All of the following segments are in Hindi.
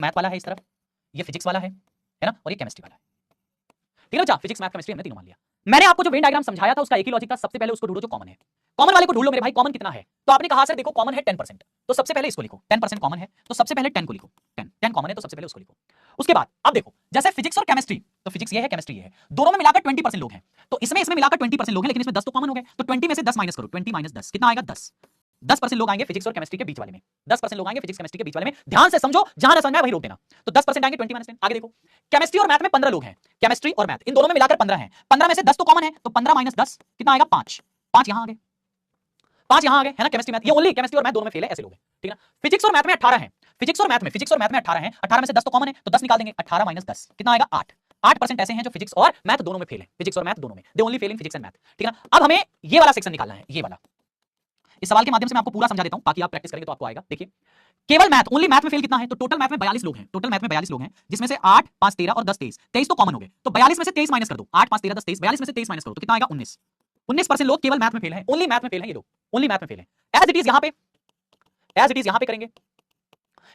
मैथ वाला है इस तरफ, ये फिजिक्स वाला है ना, और ये केमिस्ट्री वाला है। ठीक है बच्चा, फिजिक्स मैथ केमिस्ट्री हमने तीनों मान लिया। मैंने आपको जो वेन डायग्राम समझाया था उसका एक ही लॉजिक था, सबसे पहले उसको ढूंढो जो कॉमन है। कॉमन वाले को ढूंढ लो मेरे भाई, कॉमन कितना है? तो आपने कहा सर देखो कॉमन है 10%, तो सबसे पहले इसको लिखो। 10% कॉमन है तो सबसे पहले 10 को लिखो। 10 कॉमन है तो सबसे पहले उसको लिखो। उसके बाद अब देखो, जैसे फिजिक्स और केमिस्ट्री, तो फिजिक्स ये है केमिस्ट्री ये है, दोनों में मिलाकर 20% लोग हैं, तो इसमें मिलाकर 20% लोग हैं, लेकिन इसमें 10 तो कॉमन हो गए, तो 20 में से 10 माइनस करो, 20 माइनस 10 कितना आएगा? 10। 10% लोग आएंगे फिजिक्स और केमिस्ट्री के बीच वाले में, 10% लोग आएंगे फिजिक्स केमिस्ट्री के बीच वाले में। ध्यान से समझो, जहां ना समझ में वही रोक देना। तो 10% आएंगे 20 माइनस 10। आगे देखो, केमिस्ट्री और मैथ में 15 लोग हैं, केमिस्ट्री और मैथ इन दोनों में मिलाकर 15 हैं, 15 में से 10 तो कॉमन है, तो 15 माइनस 10 कितना आएगा? 5। 5 यहां आ गए, 5 यहां आ गए, है ना। केमिस्ट्री मैथ, ये ओनली केमिस्ट्री और मैथ दोनों में फेल है, ऐसे लोग हैं, ठीक है ना। फिजिक्स और मैथ में 18 हैं, फिजिक्स और मैथ में 18 हैं, 18 में से 10 तो कॉमन है, तो 10 निकाल देंगे, 18 माइनस 10 कितना आएगा? 8। 8% ऐसे हैं जो फिजिक्स और मैथ दोनों में फेल है, फिजिक्स और मैथ दोनों में, they only fail in physics and math, ठीक है ना। अब हमें ये वाला सेक्शन निकालना है, ये वाला। इस सवाल के माध्यम से मैं आपको पूरा समझा देता हूं, बाकी आप प्रैक्टिस करेंगे तो आपको आएगा। देखिए, केवल मैथ, ओनली मैथ में फेल कितना है? तो टोटल मैथ में 42 लोग हैं, टोटल मैथ में 42 लोग हैं, जिसमें से 8 5 13 और 10 23, 23 तो कॉमन हो गए, तो 42 में से 23 माइनस कर दो, 8 5 13 10 23, 42 में से 23 माइनस करो तो कितना आएगा? 19। 19% लोग केवल मैथ में फेल हैं, ओनली मैथ में फेल हैं ये लोग, ओनली मैथ में फेल हैं। एज इट इज यहां पे करेंगे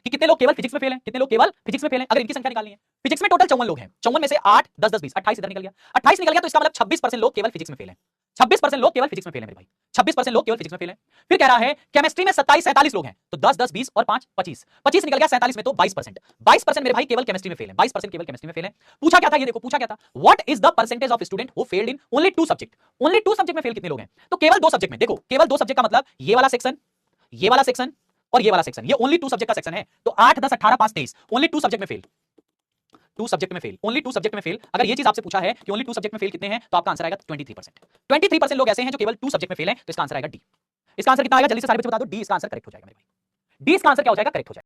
कि कितने लोग केवल फिजिक्स में फेल हैं, कितने लोग केवल फिजिक्स में फेल हैं। अगर इनकी संख्या निकालनी है, फिजिक्स में टोटल 54 लोग हैं, 54 में से 8 10 10 20 28 इधर निकल गया, 28 निकल गया, तो इसका मतलब 26% लोग केवल फिजिक्स में फेल हैं, 26% लोग केवल फिजिक्स में फेल हैं मेरे भाई, 26% लोग केवल फिजिक्स में फेल हैं। फिर कह रहा है केमिस्ट्री में 27 47 लोग हैं, तो 10 10 20 और 5 25, 25 निकल गया, 47 में तो 22%, 22% मेरे भाई केवल केमिस्ट्री में फेल हैं, 22% केवल केमिस्ट्री में फेल हैं। पूछा क्या था? ये देखो पूछा क्या था, what is the percentage of student who failed in only 2 subject. Only 2 subject में फेल कितने लोग हैं? तो केवल 2 सब्जेक्ट में। देखो केवल 2 सब्जेक्ट का मतलब ये वाला सेक्शन, ये वाला सेक्शन और ये वाला सेक्शन, ये ओनली 2 सब्जेक्ट का सेक्शन है, तो 8 10 18 5 23, ओनली 2 सब्जेक्ट में फेल, 2 सब्जेक्ट में फेल, ओनली 2 सब्जेक्ट में फेल। अगर ये चीज आपसे पूछा है कि ओनली 2 सब्जेक्ट में फेल कितने हैं, तो आपका आंसर आएगा 23%। 23% लोग ऐसे हैं जो केवल 2 सब्जेक्ट में फेल हैं, तो इसका आंसर आएगा डी। इसका आंसर कितना आएगा? जल्दी से सारे बच्चे बता दो। डी इसका आंसर करेक्ट हो जाएगा मेरे भाई, डी इसका आंसर क्या हो जाएगा? करेक्ट हो जाएगा।